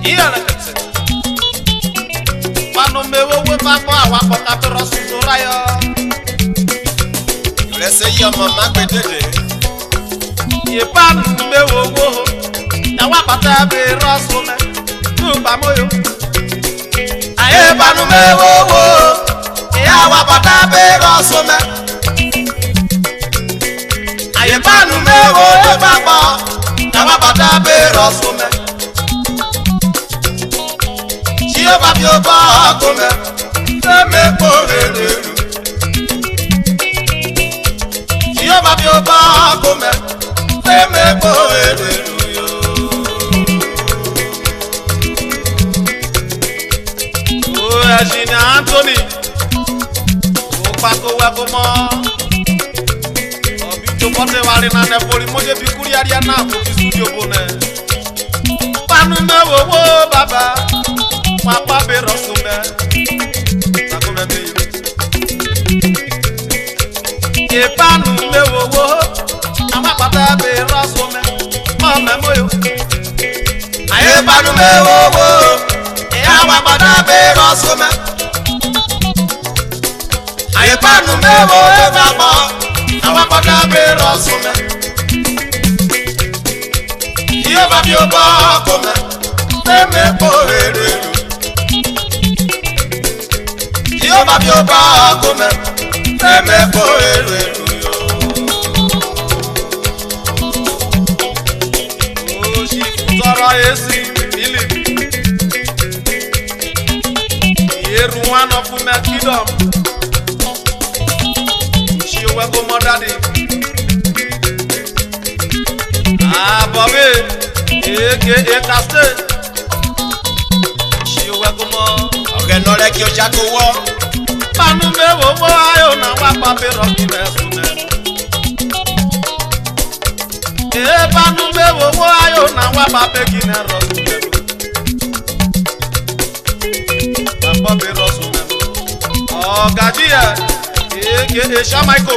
Iyana kete. Panu mewo we papa awako kapero susura yo. Lese yo mama gbedede. Ye panu mewo wo. Awa pata be rasume. Tu pamoyo. Aye panu mewo wo. Awa pata be rasume. Aye panu mewo e papa. Awa pata be rasume. Jehovah bi oba akome, eme porere. Jehovah bi oba akome, eme porere. Oh, Ajina Anthony, oh Paco Wagomo, oh Bito Pote wale na nepoli moje bikuri ariana kuki studio bone. Panu mewo wo baba. Papa be rosume, takume be. Ye panu me wo, ama papa be rosume, mama moyo. Aye panu me wo, ama papa be rosume. Aye panu me wo, mama, ama papa be rosume. Ye babi oba kome, me porere. Jehovah bi oba akome, eme porere. Oh, she futara esi mili. Yeruano fume kidom. She wego modadi. Ah, Bobby, eke kaste. She wego mo. Okay, no like your jago wo. Panu mewo wo ayo na wa pape roki mesune. Panu mewo wo ayo na wa pape kine roki. Papa be rosune. Oh gajiya, eke Shamaiko.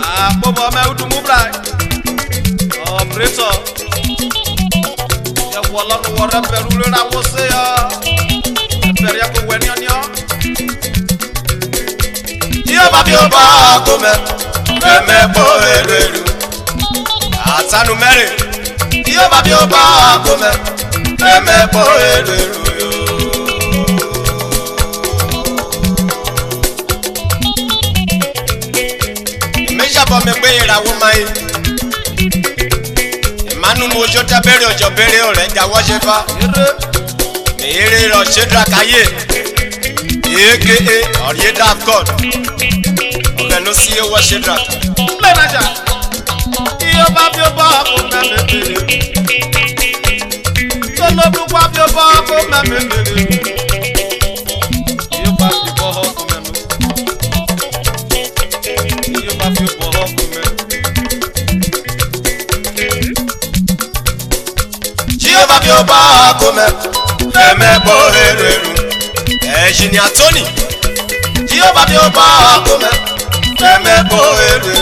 Ah bobo me udu mubrai. Oh preto. Ya wala no wora perule na wo se ya. Peria ko weni onyo. Jehovah bi oba akome, eme porere. Atanu mere. Jehovah bi oba akome, eme porere. Meja bo me gbe irawo mai. Manu mo jota bere ojo bere ore jawo sefa. Ere ro sedra kaye. Eke Orieda of God. Okay, no see you worship that. Lenaja. Jehovah bi oba akome mebere. Solo bu kwa bi oba akome mebere. Jehovah bi oba akome no. Jehovah bi oba akome. Jehovah bi oba akome, eme porere. Ejini Anthony. Jehovah bi oba akome, eme porere.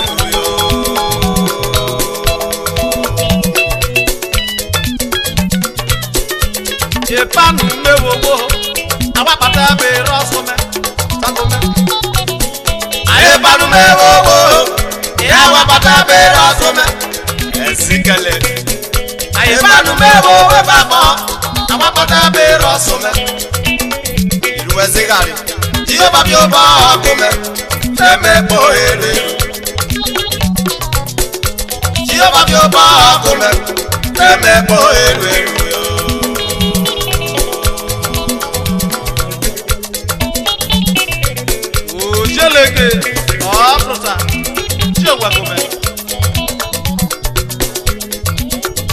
Ye panu mewo wo, awa pata be rosume, takume. Aye panu me wo, awa pata be rosume. Ezikele. Aye panu me wo, baba, awa pata be rosume. Ilu ezikari. Jehovah bi oba akome, eme porere. Jehovah bi oba akome, eme porere. Jeleke, oh prota, jewa kome.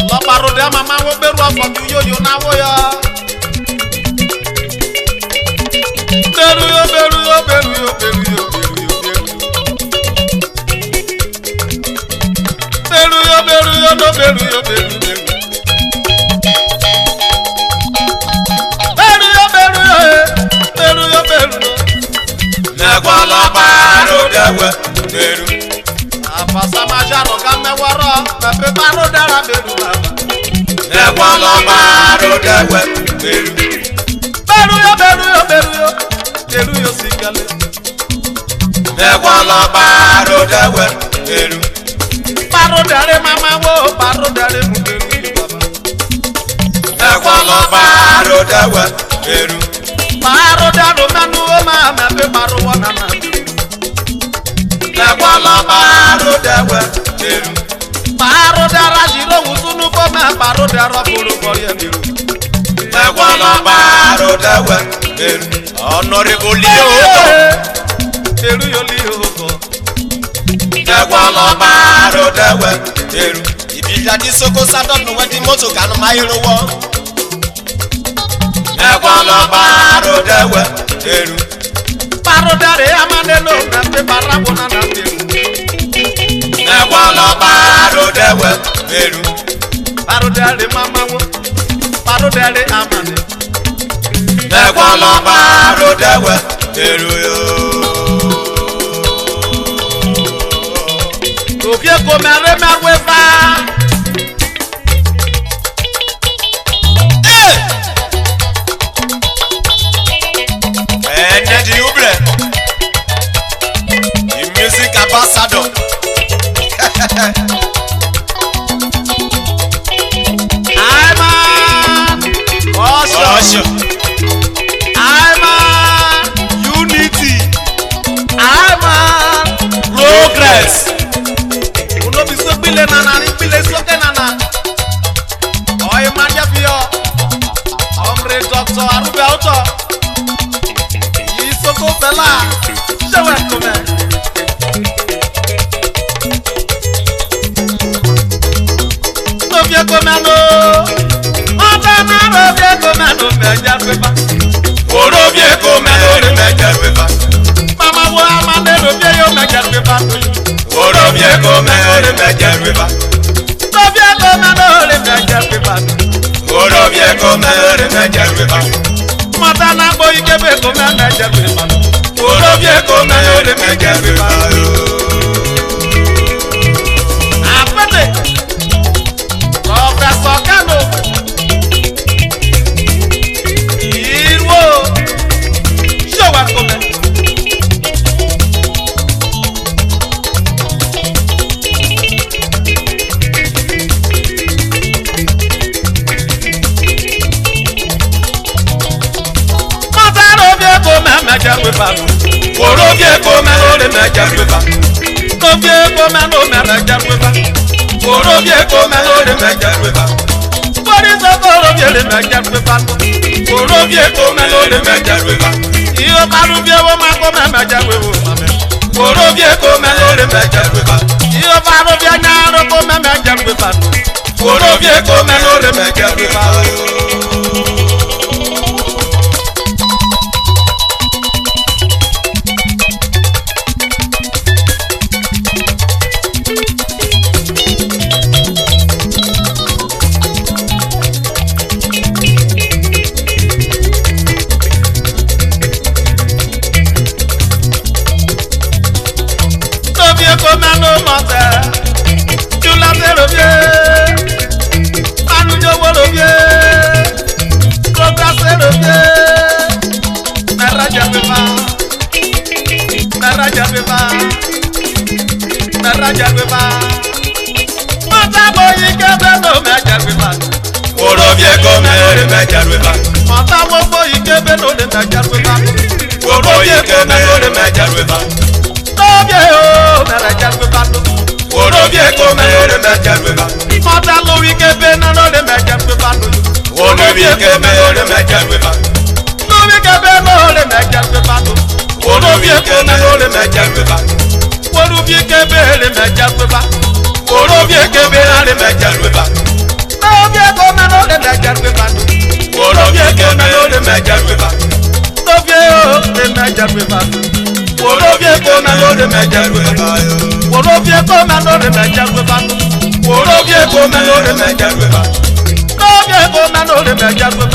La parode mama wo beru afọ yo na wo ya. Beru yo. dewe neru. Apasa majaro kamewara, pepe paro dara beru baba. Newa lo maro dewe beru. Beru yo beru yo sikale. Ekwala baro dewe beru. Baro dare mama wo baro dare mu beru yo baba. Ekwala baro dewe beru. Baro daro manu o mama be baro wana na. Ekwala baro dewe beru. Baro dara jiro usunu ko ma baro dara boro bori emiru. Ekwala baro dewe beru. Honorable Leo. Beru yo Leo ko. Ekwala baro dewe beru. Ibija di soko sadon no wedi moto kanu mayiro wo. Ekwala baro dewe beru. Baro dare amane no na pe barabo na na beru. Ekwala baro dewe beru. Baro dare mama wo. Baro dare amane. Ekwala baro dewe beru yo. Obie ko mere merwe fa. Di ubre. The music ambassador. I'm Osho. I'm unity. I'm Progress. uno biso pile nana ni pile soke nana. Oy manja fio. Omre doctor Arube auto. Isoko fela. Jewe kome. Robie komano. Oba na robie komano meja pepa. Orobie komano re meja pepa. Mama wo amane robie yo meja pepa. Orobie komano re meja pepa. Robie komano re meja pepa. Orobie komano re meja pepa. Mata na boy kebe komano meja pepa. Orobie komano re meja pepa. Apete. Professor Kano. Irwo. Show up kome. Meja pepa. Orobie komano re meja pepa. Robie komano meja pepa. Orobie komano re meja pepa. Bori so robie le meja pepa. Orobie komano re meja pepa. Iyo baru bie wo ma ko meja wewo mame. Orobie komano re meja pepa. Iyo baru bie nyaro ko meja pepa. Orobie komano re meja pepa. Komano mote. Jula te robie. Anu jo wo robie. Progress robie. Meraja pepa. Meraja pepa. Meraja pepa. Mata boy kebe no meja pepa. Orobie komano re meja pepa. Mata wo boy kebe no de meja pepa. Orobie komano re meja pepa. Robie o meraja pepa. Orobie komano re meja pepa. Mata lo wi kebe na no de meja pepa. Orobie komano re meja pepa. Lo wi kebe no de meja pepa. Orobie komano re meja pepa. Orobie kebe le meja pepa. Orobie komano re meja pepa. Robie komano le meja pepa. Orobie komano re meja pepa. Robie o le meja pepa. Orobie komano re meja pepa. Orobie komano le meja pepa. Orobie komano re meja pepa. Robie komano le meja pepa.